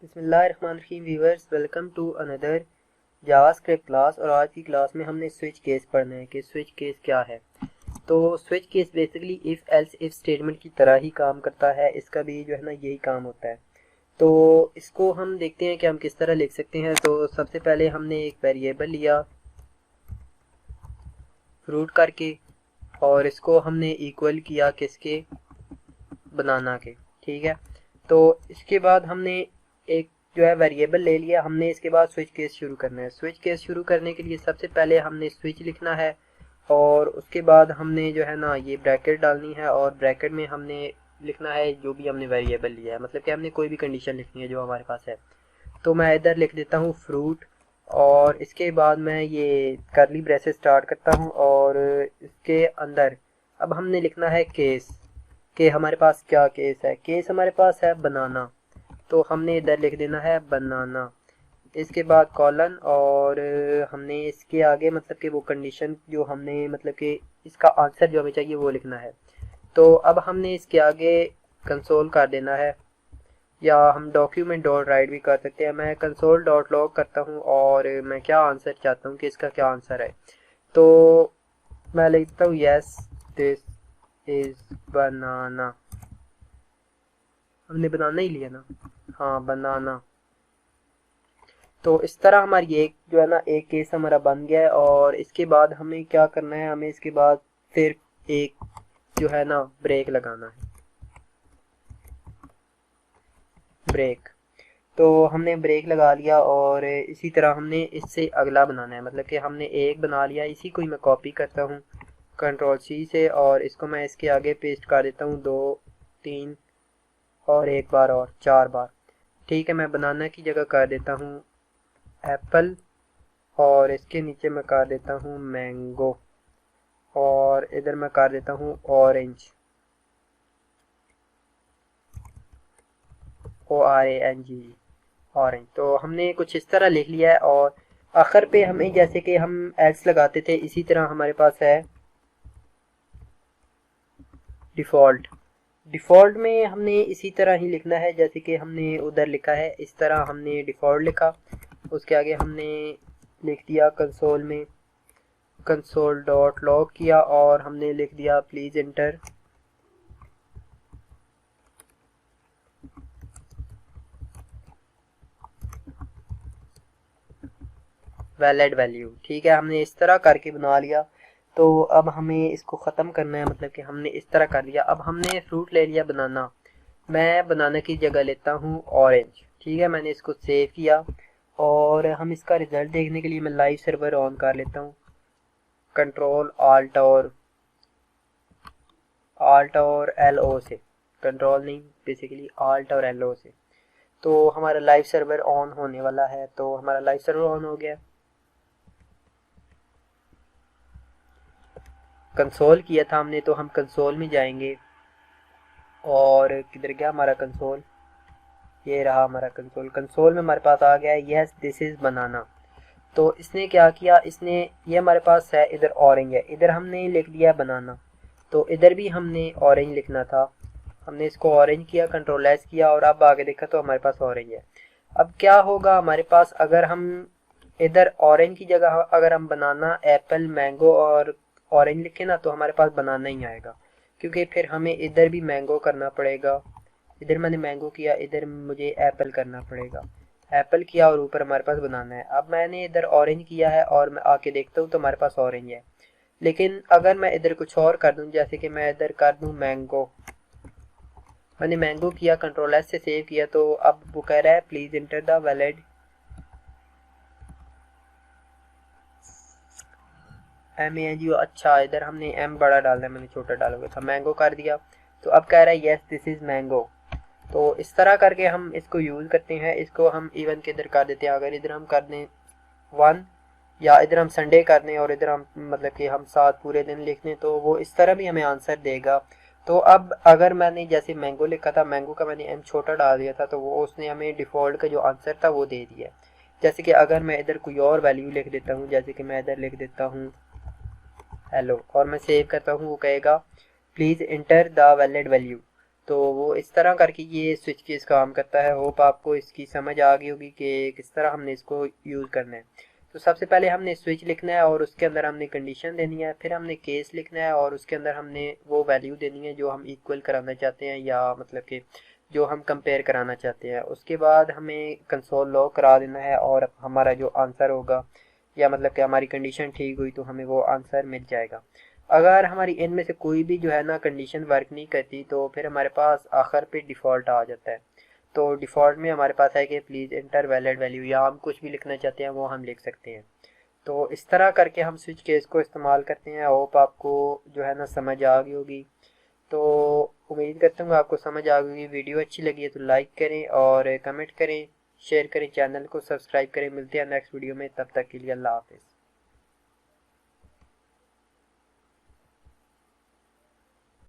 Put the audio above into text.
बिस्मिल्लाहिर्रहमानिर्रहीम viewers, welcome to another JavaScript class. और आज की क्लास में हमने स्विच केस पढ़ना है कि स्विच केस क्या है। तो switch case basically if else if statement की तरह ही काम करता है। इसका भी जो है ना यही काम होता है। तो इसको हम देखते हैं कि हम किस तरह लिख सकते हैं। तो सबसे पहले हमने एक वेरिएबल लिया रूट करके और इसको हमने इक्वल किया किसके, बनाना के। ठीक है, तो इसके बाद हमने एक जो है वेरिएबल ले लिया हमने। इसके बाद स्विच केस शुरू करना है। स्विच केस शुरू करने के लिए सबसे पहले हमने स्विच लिखना है और उसके बाद हमने जो है ना ये ब्रैकेट डालनी है और ब्रैकेट में हमने लिखना है जो भी हमने वेरिएबल लिया है, मतलब कि हमने कोई भी कंडीशन लिखनी है जो हमारे पास है। तो मैं इधर लिख देता हूँ फ्रूट और इसके बाद मैं ये करली ब्रेसेस स्टार्ट करता हूँ और इसके अंदर अब हमने लिखना है केस कि हमारे पास क्या केस है। केस हमारे पास है बनाना, तो हमने इधर लिख देना है बनाना। इसके बाद कॉलन और हमने इसके आगे मतलब कि वो कंडीशन जो हमने मतलब कि इसका आंसर जो हमें चाहिए वो लिखना है। तो अब हमने इसके आगे कंसोल कर देना है या हम डॉक्यूमेंट डॉट राइट भी कर सकते हैं। मैं कंसोल डॉट लॉग करता हूँ और मैं क्या आंसर चाहता हूँ कि इसका क्या आंसर है। तो मैं लिखता हूँ यस दिस इज बनाना। हमने बनाना ही लिया ना, हाँ बनाना। तो इस तरह हमारी एक जो है ना एक केस हमारा बन गया है। और इसके बाद हमें क्या करना है, हमें इसके बाद सिर्फ एक जो है ना ब्रेक लगाना है, ब्रेक। तो हमने ब्रेक लगा लिया और इसी तरह हमने इससे अगला बनाना है, मतलब कि हमने एक बना लिया। इसी को ही मैं कॉपी करता हूँ कंट्रोल सी से और इसको मैं इसके आगे पेस्ट कर देता हूँ 2 3 और एक बार और 4 बार। ठीक है, मैं बनाना की जगह कर देता हूँ एप्पल और इसके नीचे मैं कर देता हूँ मैंगो और इधर मैं कर देता हूँ ऑरेंज, ORANG, ऑरेंज। तो हमने कुछ इस तरह लिख लिया है और आखिर पे हमें जैसे कि हम एल्स लगाते थे इसी तरह हमारे पास है डिफ़ॉल्ट। डिफ़ॉल्ट में हमने इसी तरह ही लिखना है जैसे कि हमने उधर लिखा है। इस तरह हमने डिफ़ॉल्ट लिखा, उसके आगे हमने लिख दिया कंसोल में कंसोल डॉट लॉग किया और हमने लिख दिया प्लीज़ एंटर वैलिड वैल्यू। ठीक है, हमने इस तरह करके बना लिया। तो अब हमें इसको ख़त्म करना है, मतलब कि हमने इस तरह कर लिया। अब हमने फ्रूट ले लिया बनाना, मैं बनाना की जगह लेता हूँ ऑरेंज। ठीक है, मैंने इसको सेव किया और हम इसका रिज़ल्ट देखने के लिए मैं लाइव सर्वर ऑन कर लेता हूँ कंट्रोल आल्ट और LO से, कंट्रोल नहीं बेसिकली आल्ट और LO से। तो हमारा लाइव सर्वर ऑन होने वाला है। तो हमारा लाइव सर्वर ऑन हो गया। कंसोल किया था हमने, तो हम कंसोल में जाएंगे और किधर गया हमारा कंसोल, ये रहा हमारा कंसोल। कंसोल में हमारे पास आ गया है यस दिस इज़ बनाना। तो इसने क्या किया, इसने ये हमारे पास है इधर ऑरेंज है, इधर हमने लिख दिया बनाना। तो इधर भी हमने ऑरेंज लिखना था, हमने इसको ऑरेंज किया, कंट्रोल एस किया और अब आगे देखा तो हमारे पास ऑरेंज है। अब क्या होगा हमारे पास, अगर हम इधर ऑरेंज की जगह अगर हम बनाना एप्पल मैंगो और ऑरेंज लिखे ना तो हमारे पास बनाना ही आएगा, क्योंकि फिर हमें इधर भी मैंगो करना पड़ेगा। इधर मैंने मैंगो किया, इधर मुझे एप्पल करना पड़ेगा, एप्पल किया और ऊपर हमारे पास बनाना है। अब मैंने इधर ऑरेंज किया है और मैं आके देखता हूँ तो हमारे पास ऑरेंज है। लेकिन अगर मैं इधर कुछ और कर दूँ, जैसे कि मैं इधर कर दूँ मैंगो, मैंने मैंगो किया कंट्रोल एस से सेव किया, तो अब वो कह रहा है please enter the valid MANGO। अच्छा, इधर हमने M बड़ा डालना है, मैंने छोटा डाला हुआ था, मैंगो कर दिया। तो अब कह रहा है यस दिस इज़ मैंगो। तो इस तरह करके हम इसको यूज़ करते हैं। इसको हम इवन के इधर कर देते हैं। अगर इधर हम कर दें 1 या इधर हम संडे कर दें और इधर हम मतलब कि हम 7 पूरे दिन लिख दें तो वो इस तरह भी हमें आंसर देगा। तो अब अगर मैंने जैसे मैंगो लिखा था, मैंगो का मैंने M छोटा डाल दिया था तो वो उसने हमें डिफ़ॉल्ट का जो आंसर था वो दे दिया। जैसे कि अगर मैं इधर कोई और वैल्यू लिख देता हूँ, जैसे कि मैं इधर लिख देता हूँ हेलो और मैं सेव करता हूँ, वो कहेगा please enter the valid value. तो वो इस तरह करके ये स्विच केस काम करता है। होप आपको इसकी समझ आ गई होगी कि किस तरह हमने इसको यूज़ करना है। तो सबसे पहले हमने स्विच लिखना है और उसके अंदर हमने कंडीशन देनी है, फिर हमने केस लिखना है और उसके अंदर हमने वो वैल्यू देनी है जो हम इक्वल कराना चाहते हैं, या मतलब कि जो हम कंपेयर कराना चाहते हैं। उसके बाद हमें कंसोल लॉग करा देना है और हमारा जो आंसर होगा, या मतलब कि हमारी कंडीशन ठीक हुई तो हमें वो आंसर मिल जाएगा। अगर हमारी इनमें से कोई भी जो है ना कंडीशन वर्क नहीं करती तो फिर हमारे पास आखिर पे डिफ़ॉल्ट आ जाता है। तो डिफ़ॉल्ट में हमारे पास है कि प्लीज़ इंटर वैलिड वैल्यू, या हम कुछ भी लिखना चाहते हैं वो हम लिख सकते हैं। तो इस तरह करके हम स्विच केस को इस्तेमाल करते हैं। होप आपको जो है ना समझ आ गई होगी। तो उम्मीद करता हूँ आपको समझ आ गई होगी। वीडियो अच्छी लगी है तो लाइक करें और कमेंट करें, शेयर करें, चैनल को सब्सक्राइब करें। मिलते हैं नेक्स्ट वीडियो में, तब तक के लिए अल्लाह हाफ़िज़।